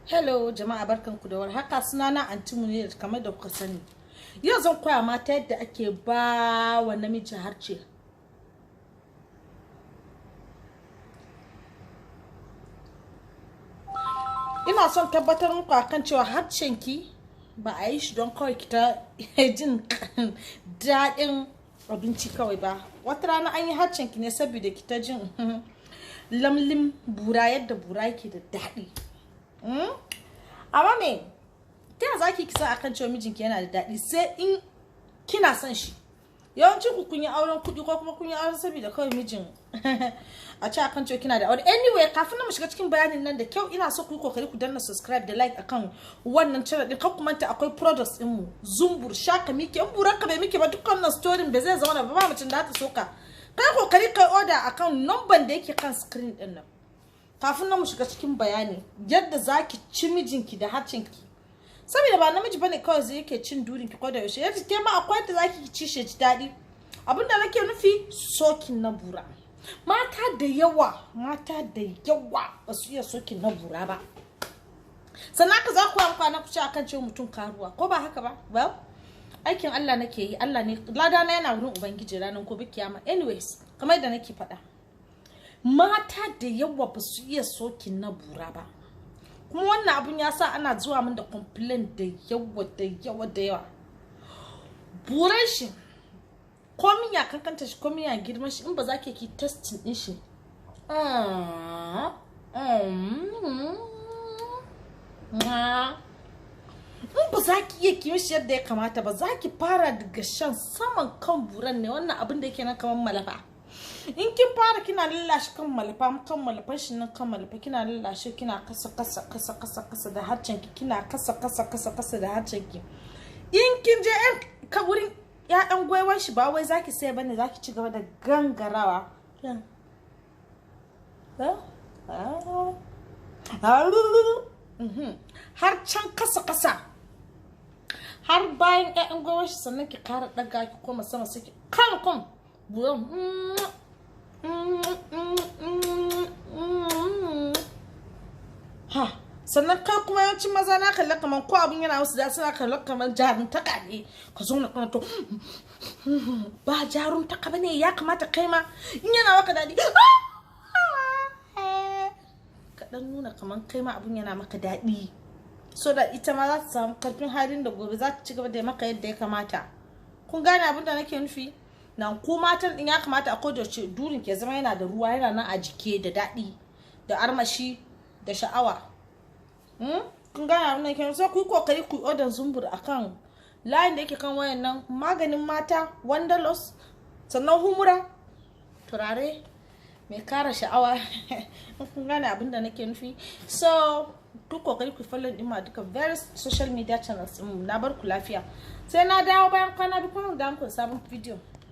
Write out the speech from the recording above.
Hello jama'a, barkanku da warhaka. Sunana Anti Munira, kamar da kuka sani. Yau zan koya mata yadda ake ba wa namiji harce. Ina son tabbatar muku akan cewa harcenki ba a yi shi don kawai ki ta jin daɗin abinci kawai ba. Wata rana an yi harcenki ne saboda ki ta jin lamlim bura, yadda bura yake da daɗi. Amma me ta yaya zaki kisa akan cewa mijinki yana da daɗi sai in kina son shi? Yawancin ku kun yi auren kuɗi ko kuma kun yi auren saboda kawai mijin a ce akan cewa kina da aure. Anyway, kafin na mu shiga cikin bayanin nan da kyau, ina so ku yi kokari ku danna subscribe da like akan wannan channel din. Kar ku manta akwai products din mu zumbur shaka miki, in buran ka bai miki ba, dukkan nan story bai zai zama ba mutum da ta soka. Kai kokari kai order akan number da yake kan screen din nan. Kafin na mu shiga cikin bayani yadda zaki ci mijinki da harcinki, saboda ba namiji bane kawai zai yake cin durinki ko da yaushe, yadda ke ma akwai yadda zaki ci shi ji daɗi. Abinda nake nufi sokin na bura. Mata da yawa ba su iya sokin na bura ba. Sannan ka za ku amfana ku ci akan cewa mutum karuwa, ko ba haka ba? Well, aikin Allah nake yi, Allah ne lada na yana wurin ubangiji ranar gobe kiyama. Anyways, kamar yadda nake faɗa, mata da yawa ba su iya sokin na bura ba, kuma wannan abun ya sa ana zuwa min da complain da yawa. Buran shi komin ya kankanta shi, komin ya girma shi, in ba za ki testing din shi in ba za ki iya kiyon shi yadda ya kamata ba, za ki fara daga shan saman kan buran ne, wannan abin da yake nan kamar malafa. In kin fara kina lallashe kan malafan shi nan, kan malafa kina lallashe, kina kasa da harcenki, kina kasa da harcenki. In kin je ka wurin ya dan goyewan shi, ba wai zaki sai bane, zaki ci gaba da gangarawa har can kasa har bayan ƴaƴan goyewan shi, sannan ki kara daga ki koma sama, sai ki kan buran sannan ka kuma yawancin maza na kalla kaman ko abun yana wasu da suna kalla kaman jaruntaka ne, ka zo na kana to ba jaruntaka bane, ya kamata kai ma in yana maka dadi ka dan nuna kaman kai ma abun yana maka dadi, so da ita ma za ta samu karfin halin da gobe za ta ci gaba da maka yadda ya kamata. Kun gane abin da nake nufi? Nan ku matan din ya kamata a kodace durin ke zama yana da ruwa, yana nan a jike da daɗi da armashi da sha'awa. Kun gane abin da nake nufi? So ku yi kokari ku order zumbur akan layin da yake kan wayan nan, maganin mata, wandalos, sannan humura, turare mai kara sha'awa. Kun gane abin da nake nufi? So ku kokari ku follow din ma duka various social media channels. Na bar ku lafiya, sai na dawo bayan kwana biyu kuma da muku sabon video.